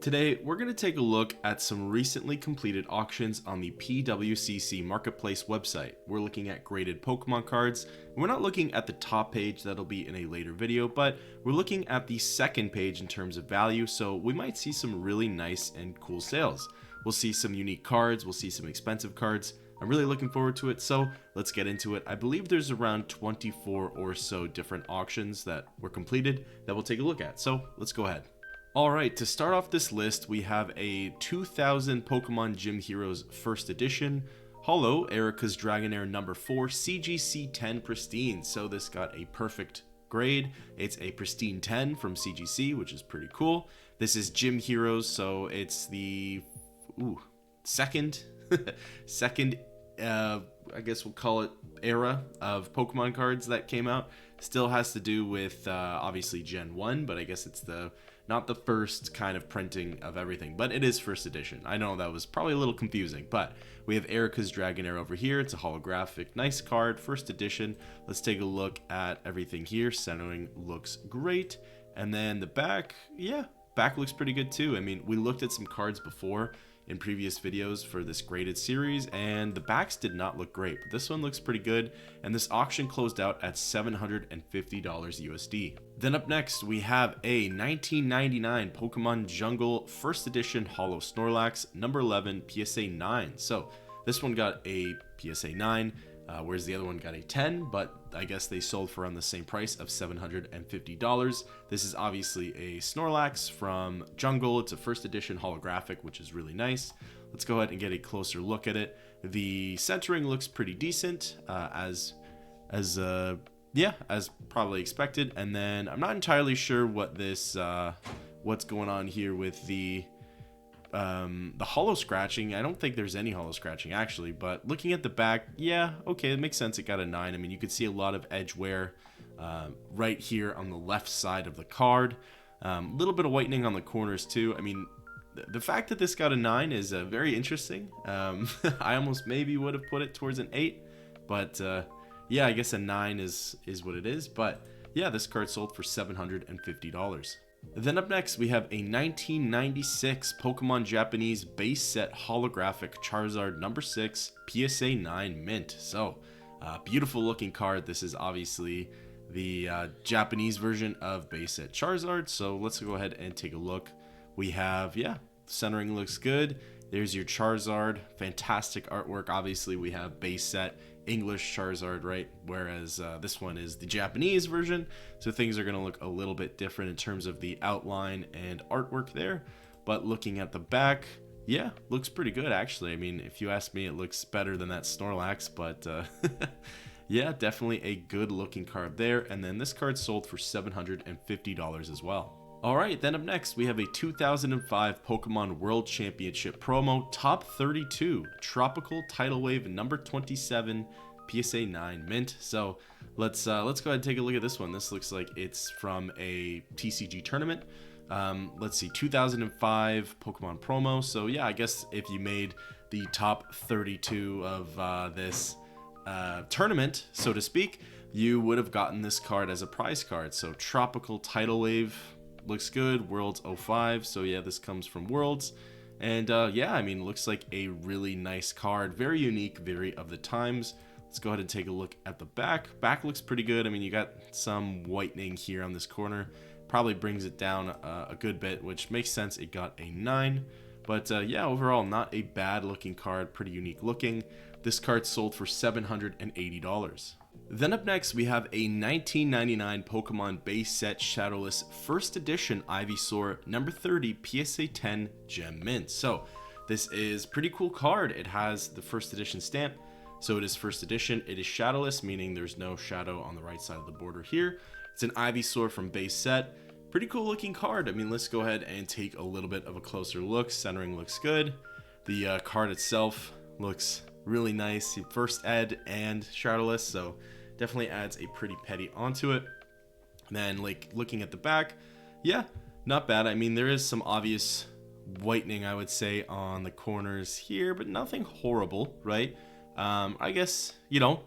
Today, we're going to take a look at some recently completed auctions on the PWCC Marketplace website. We're looking at graded Pokemon cards. We're not looking at the top page, that'll be in a later video, but we're looking at the second page in terms of value, so we might see some really nice and cool sales. We'll see some unique cards, we'll see some expensive cards. I'm really looking forward to it, so let's get into it. I believe there's around 24 or so different auctions that were completed that we'll take a look at, so let's go ahead. Alright, to start off this list, we have a 2000 Pokemon Gym Heroes First Edition Holo Erica's Dragonair number 4 CGC 10 Pristine. So this got a perfect grade. It's a Pristine 10 from CGC, which is pretty cool. This is Gym Heroes, so it's the second I guess we'll call it era of Pokemon cards that came out. Still has to do with obviously Gen 1, but I guess it's not the first kind of printing of everything, but it is first edition. I know that was probably a little confusing, but we have Erica's Dragonair over here. It's a holographic, nice card, first edition. Let's take a look at everything here. Centering looks great. And then the back, yeah, back looks pretty good too. I mean, we looked at some cards before in previous videos for this graded series, and the backs did not look great, but this one looks pretty good, and this auction closed out at $750 USD. Then up next, we have a 1999 Pokemon Jungle First Edition Holo Snorlax number 11 PSA 9. So this one got a PSA 9, whereas the other one got a 10, but I guess they sold for around the same price of $750. This is obviously a Snorlax from Jungle. It's a first edition holographic, which is really nice. Let's go ahead and get a closer look at it. The centering looks pretty decent, as probably expected. And then I'm not entirely sure what this what's going on here with the holo scratching. I don't think there's any holo scratching actually, but looking at the back, yeah, okay, it makes sense. It got a 9. I mean, you could see a lot of edge wear right here on the left side of the card. A little bit of whitening on the corners too. I mean, the fact that this got a 9 is very interesting. I almost maybe would have put it towards an 8, but yeah, I guess a 9 is what it is. But yeah, this card sold for $750. Then up next, we have a 1996 Pokemon Japanese base set holographic Charizard number 6 PSA 9 mint. So, beautiful looking card. This is obviously the Japanese version of base set Charizard. So let's go ahead and take a look. We have, yeah, centering looks good. There's your Charizard, fantastic artwork. Obviously, we have base set English Charizard, right? Whereas this one is the Japanese version. So things are going to look a little bit different in terms of the outline and artwork there. But looking at the back, yeah, looks pretty good actually. I mean, if you ask me, it looks better than that Snorlax, but yeah, definitely a good looking card there. And then this card sold for $750 as well. Alright, then up next, we have a 2005 Pokemon World Championship promo Top 32 Tropical Tidal Wave number 27 PSA 9 mint. So let's go ahead and take a look at this one. This looks like it's from a TCG tournament. Let's see, 2005 Pokemon promo. So yeah, I guess if you made the top 32 of this tournament, so to speak, you would have gotten this card as a prize card. So Tropical Tidal Wave looks good. Worlds 05, so yeah, this comes from Worlds. And yeah, I mean, looks like a really nice card, very unique, very of the times. Let's go ahead and take a look at the back. Back looks pretty good. I mean, you got some whitening here on this corner, probably brings it down a good bit, which makes sense. It got a 9, but yeah, overall not a bad looking card, pretty unique looking. This card sold for $780. Then up next, we have a 1999 Pokemon base set Shadowless First Edition Ivysaur number 30 PSA 10 Gem Mint. So this is pretty cool card. It has the first edition stamp, so it is first edition. It is shadowless, meaning there's no shadow on the right side of the border here. It's an Ivysaur from base set. Pretty cool looking card. I mean, let's go ahead and take a little bit of a closer look. Centering looks good. The card itself looks really nice. First ed and shadowless, so definitely adds a pretty petty onto it. And then like looking at the back, yeah, not bad. I mean, there is some obvious whitening, I would say, on the corners here, but nothing horrible, right? I guess, you know,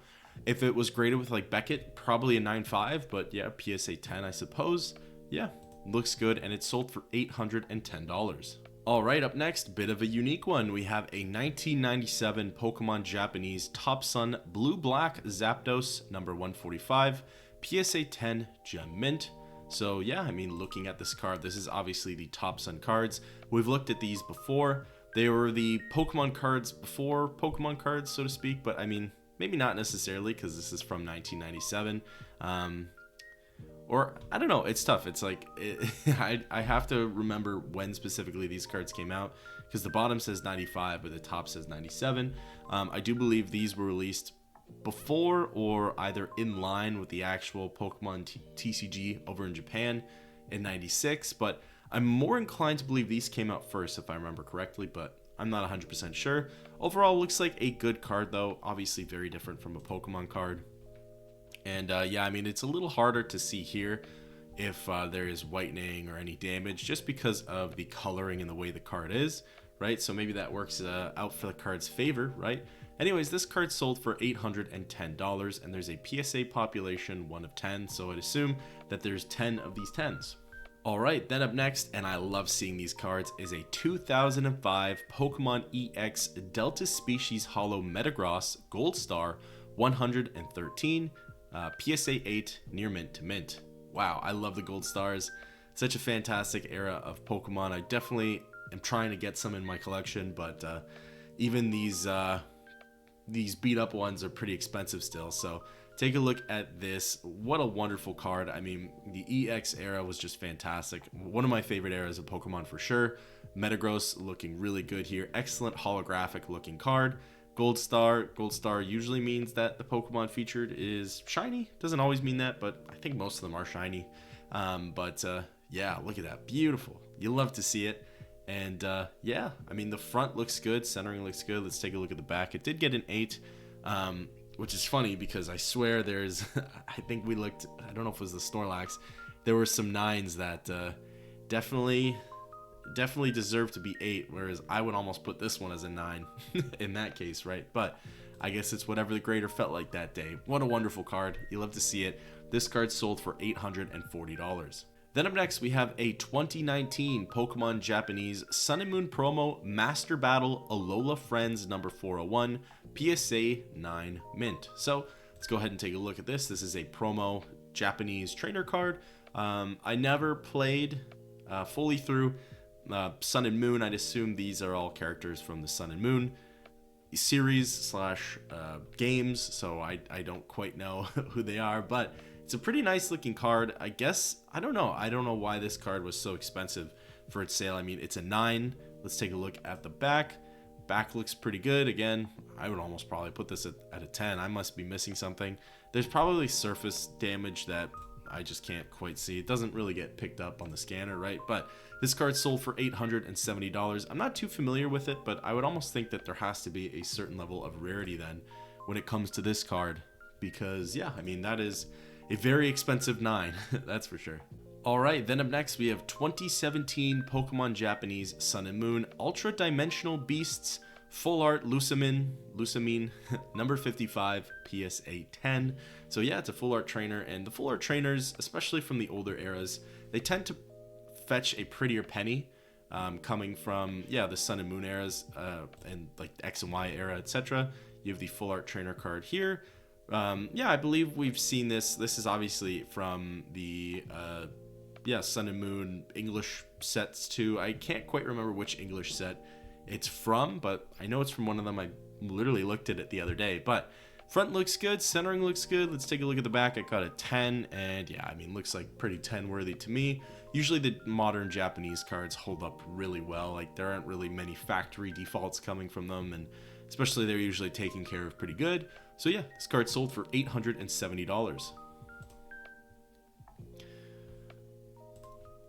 if it was graded with like Beckett, probably a 9.5, but yeah, PSA 10, I suppose. Yeah, looks good, and it sold for $810. All right, up next, bit of a unique one. We have a 1997 Pokemon Japanese Top Sun Blue Black Zapdos number 145, PSA 10 Gem Mint. So yeah, I mean, looking at this card, this is obviously the Top Sun cards. We've looked at these before. They were the Pokemon cards before Pokemon cards, so to speak, but I mean, maybe not necessarily because this is from 1997. Or I don't know, it's tough. It's like I have to remember when specifically these cards came out because the bottom says 95 but the top says 97. I do believe these were released before or either in line with the actual Pokemon TCG over in Japan in 96, but I'm more inclined to believe these came out first if I remember correctly, but I'm not 100% sure. Overall, looks like a good card though, obviously very different from a Pokemon card. And yeah, I mean, it's a little harder to see here if there is whitening or any damage just because of the coloring and the way the card is, right? So maybe that works out for the card's favor, right? Anyways, this card sold for $810 and there's a PSA population 1 of 10. So I'd assume that there's 10 of these 10s. All right, then up next, and I love seeing these cards, is a 2005 Pokemon EX Delta Species Holo Metagross Gold Star 113. PSA 8 near mint to mint. Wow, I love the gold stars. Such a fantastic era of Pokemon. I definitely am trying to get some in my collection, but even these beat up ones are pretty expensive still. So take a look at this. What a wonderful card. I mean, the EX era was just fantastic. One of my favorite eras of Pokemon for sure. Metagross looking really good here. Excellent holographic looking card. Gold Star usually means that the Pokemon featured is shiny. Doesn't always mean that, but I think most of them are shiny. Yeah, look at that. Beautiful. You love to see it. And yeah, I mean, the front looks good. Centering looks good. Let's take a look at the back. It did get an 8, which is funny because I swear there's, I think we looked, I don't know if it was the Snorlax. There were some 9s that definitely deserve to be 8, whereas I would almost put this one as a 9 in that case, right? But I guess it's whatever the grader felt like that day. What a wonderful card. You love to see it. This card sold for $840. Then up next, we have a 2019 Pokemon Japanese Sun and Moon promo Master Battle Alola Friends number 401, PSA 9 mint. So let's go ahead and take a look at this. This is a promo Japanese trainer card. I never played fully through Sun and Moon. I'd assume these are all characters from the Sun and Moon series / games, so I don't quite know who they are, but it's a pretty nice looking card. I guess I don't know why this card was so expensive for its sale. I mean, it's a 9. Let's take a look at the back. Back looks pretty good. Again, I would almost probably put this at a 10. I must be missing something. There's probably surface damage that I just can't quite see. It doesn't really get picked up on the scanner, right? But this card sold for $870. I'm not too familiar with it, but I would almost think that there has to be a certain level of rarity then when it comes to this card, because yeah, I mean, that is a very expensive 9, that's for sure. All right, then up next we have 2017 Pokemon Japanese Sun and Moon Ultra Dimensional Beasts Full Art Lusamine number 55, PSA 10. So yeah, it's a full art trainer, and the full art trainers, especially from the older eras, they tend to fetch a prettier penny, coming from the Sun and Moon eras and like the X and Y era, etc. You have the full art trainer card here. Yeah, I believe we've seen this. This is obviously from the Sun and Moon English sets too. I can't quite remember which English set it's from, but I know it's from one of them. I literally looked at it the other day. But front looks good, centering looks good. Let's take a look at the back. I got a 10, and yeah, I mean, looks like pretty 10 worthy to me. Usually the modern Japanese cards hold up really well. Like, there aren't really many factory defaults coming from them, and especially they're usually taken care of pretty good. So yeah, this card sold for $870.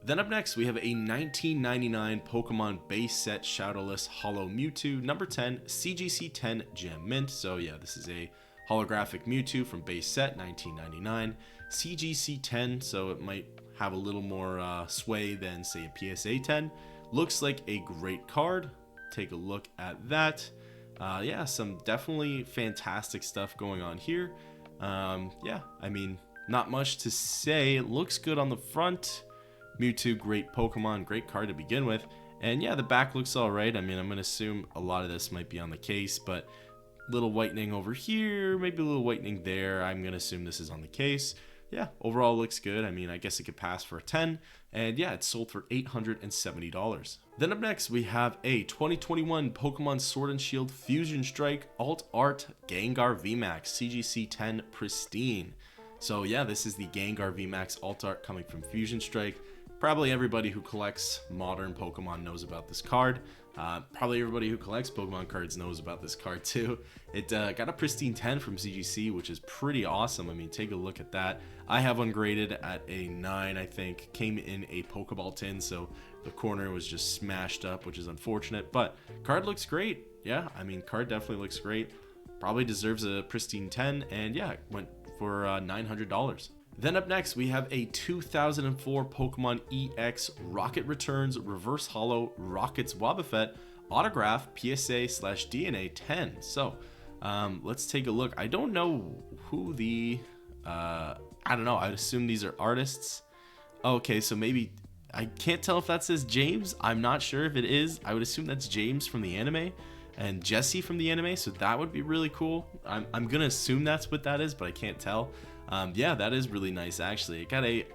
Then up next, we have a 1999 Pokemon base set Shadowless Holo Mewtwo number 10 CGC 10 Gem Mint. So yeah, this is a holographic Mewtwo from base set 1999 CGC 10, so it might have a little more sway than say a PSA 10. Looks like a great card. Take a look at that. Yeah, some definitely fantastic stuff going on here. Yeah, I mean, not much to say. It looks good on the front. Mewtwo, great Pokemon, great card to begin with. And yeah, the back looks all right. I mean, I'm going to assume a lot of this might be on the case, but little whitening over here, maybe a little whitening there. I'm going to assume this is on the case. Yeah, overall looks good. I mean, I guess it could pass for a 10. And yeah, it sold for $870. Then up next, we have a 2021 Pokemon Sword and Shield Fusion Strike Alt Art Gengar VMAX CGC 10 Pristine. So yeah, this is the Gengar VMAX Alt Art coming from Fusion Strike. Probably everybody who collects modern Pokemon knows about this card. Probably everybody who collects Pokemon cards knows about this card too. It got a pristine 10 from CGC, which is pretty awesome. I mean, take a look at that. I have ungraded at a 9, I think. Came in a Pokeball tin, so the corner was just smashed up, which is unfortunate. But card looks great. Yeah, I mean, card definitely looks great. Probably deserves a pristine 10, and yeah, it went for $900. Then up next, we have a 2004 Pokemon EX Rocket Returns Reverse Holo Rockets Wobbuffet Autograph PSA/DNA 10. So let's take a look. I don't know who the, I don't know. I'd assume these are artists. Okay, so maybe, I can't tell if that says James. I'm not sure if it is. I would assume that's James from the anime and Jesse from the anime. So that would be really cool. I'm going to assume that's what that is, but I can't tell. Yeah, that is really nice, actually. It got a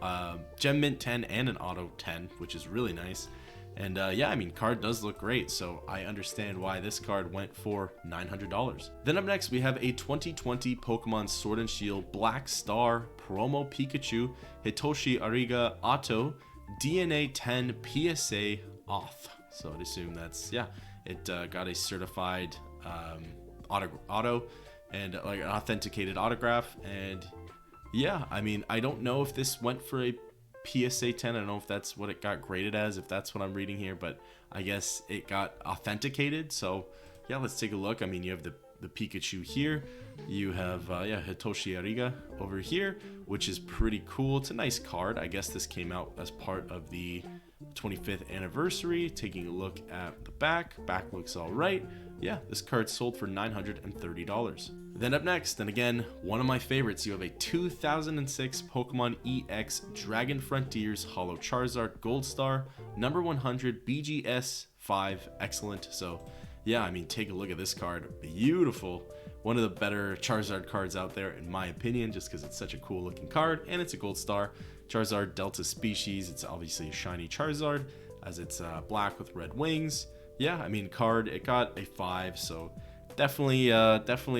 Gem Mint 10 and an Auto 10, which is really nice. And yeah, I mean, card does look great, so I understand why this card went for $900. Then up next, we have a 2020 Pokemon Sword and Shield Black Star Promo Pikachu Hitoshi Ariga Auto DNA 10 PSA Auth. So I'd assume that's, yeah, it got a certified auto and like an authenticated autograph. And yeah, I mean, I don't know if this went for a PSA 10. I don't know if that's what it got graded as, if that's what I'm reading here, but I guess it got authenticated. So yeah, let's take a look. I mean, you have the Pikachu here. You have, yeah, Hitoshi Ariga over here, which is pretty cool. It's a nice card. I guess this came out as part of the 25th anniversary. Taking a look at the back looks all right. Yeah, this card sold for $930. Then up next, and again, one of my favorites, you have a 2006 Pokemon EX Dragon Frontiers Holo Charizard Gold Star, number 100 BGS 5, excellent. So yeah, I mean, take a look at this card, beautiful. One of the better Charizard cards out there, in my opinion, just because it's such a cool looking card, and it's a Gold Star. Charizard Delta species, it's obviously a shiny Charizard, as it's black with red wings. Yeah, I mean, card, it got a 5, so definitely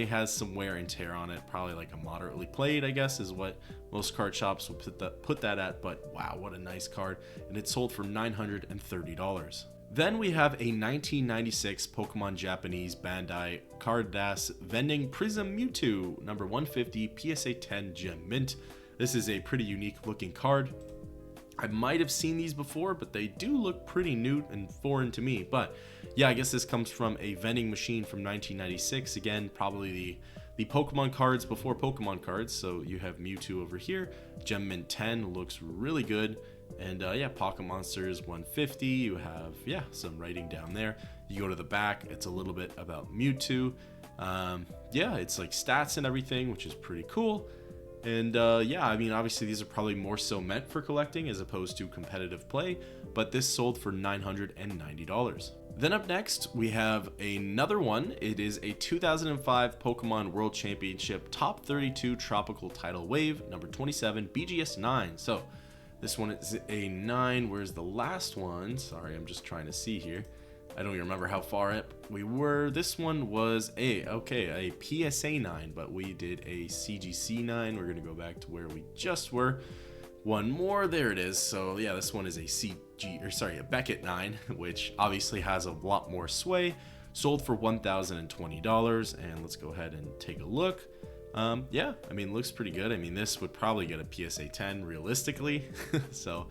has some wear and tear on it. Probably like a moderately played, I guess, is what most card shops will put that at. But wow, what a nice card, and it sold for $930. Then we have a 1996 Pokemon Japanese Bandai Card Das Vending Prism Mewtwo, number 150 PSA 10 Gem Mint. This is a pretty unique looking card. I might have seen these before, but they do look pretty new and foreign to me. But yeah, I guess this comes from a vending machine from 1996. Again, probably the Pokemon cards before Pokemon cards. So you have Mewtwo over here. Gem Mint 10 looks really good. And yeah, Pocket Monsters 150. You have, yeah, some writing down there. You go to the back, it's a little bit about Mewtwo. Yeah, it's like stats and everything, which is pretty cool. And yeah, I mean, obviously these are probably more so meant for collecting as opposed to competitive play, but this sold for $990. Then up next, we have another one. It is a 2005 Pokemon World Championship Top 32 Tropical Tidal Wave, number 27, BGS 9. So this one is a 9. Where's the last one? Sorry, I'm just trying to see here. I don't even remember how far up we were. This one was a PSA 9, but we did a CGC 9. We're going to go back to where we just were. One more, there it is. So yeah, this one is a Beckett 9, which obviously has a lot more sway. Sold for $1,020, and let's go ahead and take a look. Yeah, I mean, looks pretty good. I mean, this would probably get a PSA 10 realistically. So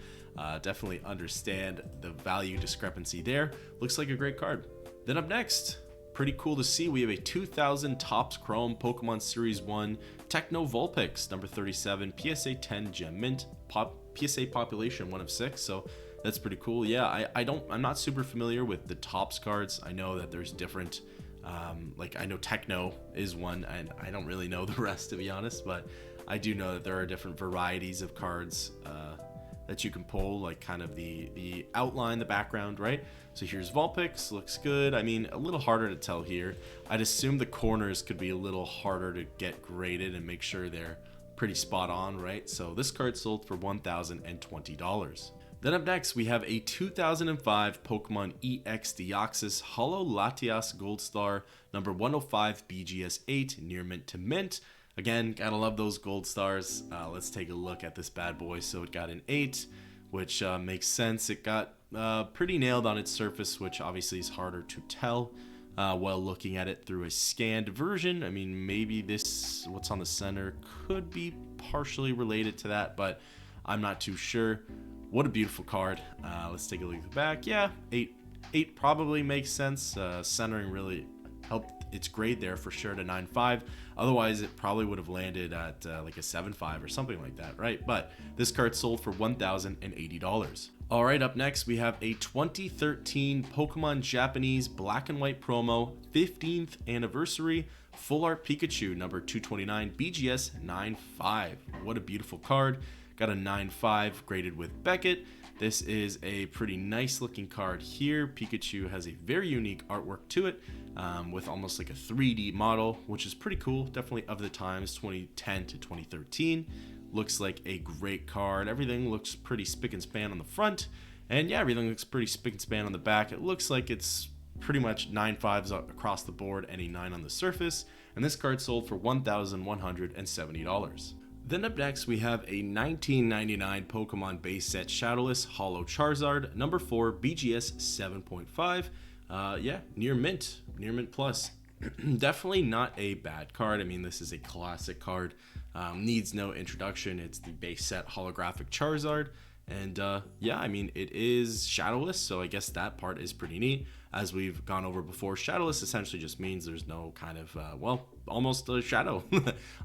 definitely understand the value discrepancy there. Looks like a great card. Then up next, pretty cool to see, we have a 2000 Topps Chrome Pokemon Series 1 Techno Vulpix, number 37, PSA 10 Gem Mint, PSA population 1 of 6. So that's pretty cool. Yeah, I'm not super familiar with the Topps cards. I know that there's different, like I know Techno is one, and I don't really know the rest, to be honest, but I do know that there are different varieties of cards that you can pull, like kind of the outline, the background, right? So here's Vulpix, looks good. I mean, a little harder to tell here. I'd assume the corners could be a little harder to get graded and make sure they're pretty spot on, right? So this card sold for $1,020. Then up next, we have a 2005 Pokemon EX Deoxys Holo Latias Gold Star, number 105 BGS 8, near mint to mint. Again, gotta love those gold stars. Let's take a look at this bad boy. So it got an 8, which makes sense. It got pretty nailed on its surface, which obviously is harder to tell while looking at it through a scanned version. I mean, maybe this, what's on the center, could be partially related to that, but I'm not too sure. What a beautiful card. Let's take a look at the back. Yeah, 8 probably makes sense. Centering really helped its grade there for sure to 9.5. Otherwise, it probably would have landed at like a 7.5 or something like that, right? But this card sold for $1,080. All right, up next, we have a 2013 Pokemon Japanese Black and White promo, 15th anniversary, full art Pikachu, number 229, BGS 9.5. What a beautiful card. Got a 9.5 graded with Beckett. This is a pretty nice looking card here. Pikachu has a very unique artwork to it, with almost like a 3D model, which is pretty cool. Definitely of the times, 2010 to 2013. Looks like a great card. Everything looks pretty spick and span on the front. And yeah, everything looks pretty spick and span on the back. It looks like it's pretty much 9.5s across the board and a 9 on the surface. And this card sold for $1,170. Then up next, we have a 1999 Pokemon base set Shadowless Holo Charizard, number 4, BGS 7.5. Yeah, near mint plus. Definitely not a bad card. I mean, this is a classic card. Needs no introduction. It's the base set holographic Charizard. And yeah, I mean, it is shadowless, so I guess that part is pretty neat. As we've gone over before, shadowless essentially just means there's no kind of, well, almost a shadow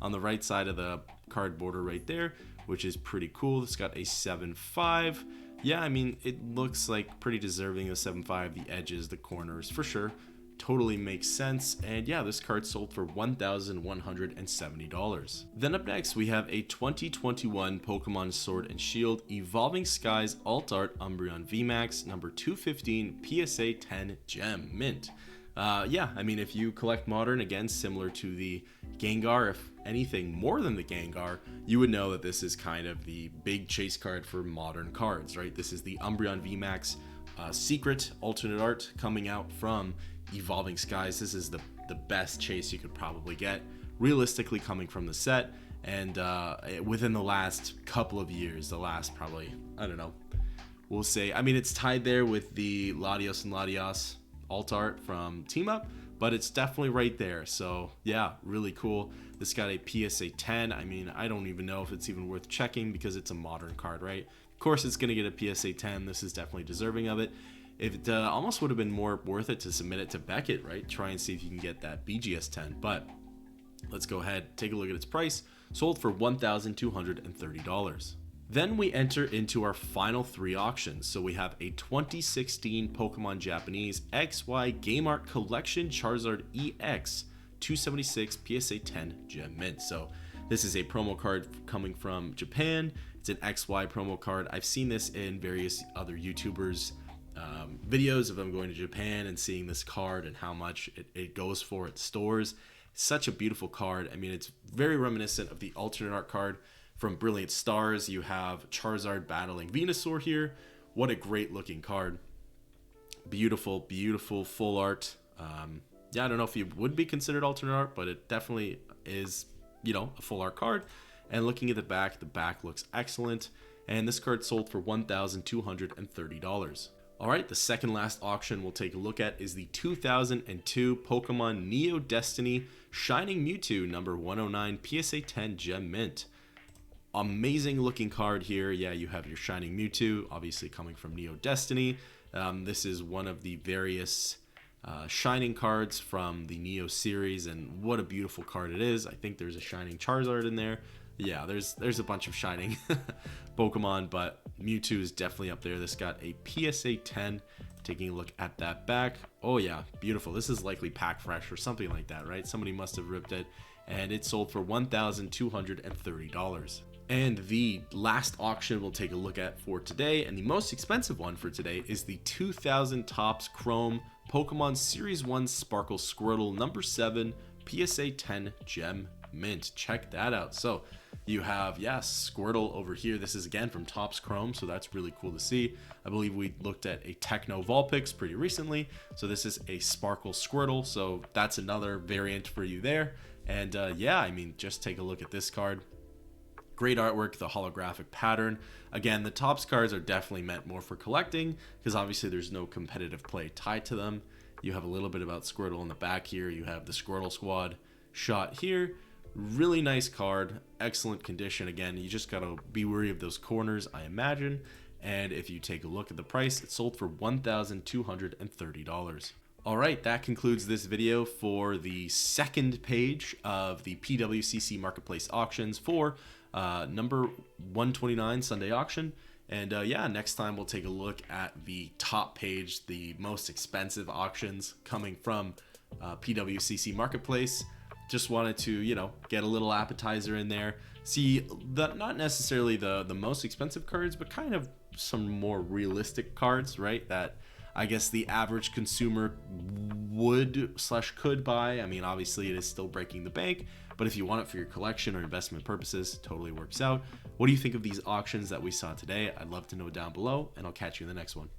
on the right side of the card border right there, which is pretty cool. It's got a 7.5. Yeah, I mean, it looks like pretty deserving of 7.5. The edges, the corners, for sure. Totally makes sense. And yeah, this card sold for $1,170. Then up next, we have a 2021 Pokemon Sword and Shield Evolving Skies Alt Art Umbreon VMAX, number 215, PSA 10 Gem Mint. Yeah, I mean, if you collect Modern, again, similar to the Gengar, if anything more than the Gengar, you would know that this is kind of the big chase card for Modern cards, right? This is the Umbreon VMAX secret alternate art coming out from Evolving Skies. This is the best chase you could probably get, realistically, coming from the set. And within the last couple of years, the last probably, I don't know, we'll say, I mean, it's tied there with the Latios and Latias alt art from Team Up, but it's definitely right there. So yeah, really cool. This got a PSA 10. I mean, I don't even know if it's even worth checking because it's a Modern card, right? Of course, it's going to get a PSA 10. This is definitely deserving of it. If it almost would have been more worth it to submit it to Beckett, right? Try and see if you can get that BGS 10. But let's go ahead, take a look at its price. Sold for $1,230. Then we enter into our final 3 auctions. So we have a 2016 Pokemon Japanese XY Game Art Collection Charizard EX 276 PSA 10 Gem Mint. So this is a promo card coming from Japan. It's an XY promo card. I've seen this in various other YouTubers' videos of them going to Japan and seeing this card and how much it goes for at stores. Such a beautiful card. I mean, it's very reminiscent of the alternate art card from Brilliant Stars. You have Charizard battling Venusaur here. What a great looking card. Beautiful, beautiful full art. Yeah, I don't know if it would be considered alternate art, but it definitely is, you know, a full art card. And looking at the back looks excellent. And this card sold for $1,230. All right, the second last auction we'll take a look at is the 2002 Pokemon Neo Destiny Shining Mewtwo number 109 PSA 10 Gem Mint. Amazing looking card here. Yeah, you have your Shining Mewtwo, obviously coming from Neo Destiny. This is one of the various Shining cards from the Neo series, and what a beautiful card it is. I think there's a Shining Charizard in there. Yeah, there's a bunch of Shining Pokemon, but Mewtwo is definitely up there. This got a PSA 10. Taking a look at that back. Oh yeah, beautiful. This is likely pack fresh or something like that, right? Somebody must have ripped it, and it sold for $1,230. And the last auction we'll take a look at for today, and the most expensive one for today, is the 2000 Topps Chrome Pokemon Series 1 Sparkle Squirtle number 7 PSA 10 Gem Mint. Check that out. So you have, yes, Squirtle over here. This is again from Topps Chrome, so that's really cool to see. I believe we looked at a Techno Vulpix pretty recently, so this is a Sparkle Squirtle, so that's another variant for you there. And yeah, I mean, just take a look at this card. Great artwork, the holographic pattern. Again, the Topps cards are definitely meant more for collecting because obviously there's no competitive play tied to them. You have a little bit about Squirtle in the back here. You have the Squirtle Squad shot here. Really nice card, excellent condition. Again, you just gotta be wary of those corners, I imagine. And if you take a look at the price, it sold for $1,230. All right, that concludes this video for the second page of the PWCC Marketplace auctions for number 129 Sunday auction. And yeah, next time we'll take a look at the top page, the most expensive auctions coming from PWCC Marketplace. Just wanted to, you know, get a little appetizer in there, see the not necessarily the most expensive cards, but kind of some more realistic cards, right, that I guess the average consumer would/could buy. I mean, obviously it is still breaking the bank, but if you want it for your collection or investment purposes, totally works out. What do you think of these auctions that we saw today? I'd love to know down below, and I'll catch you in the next one.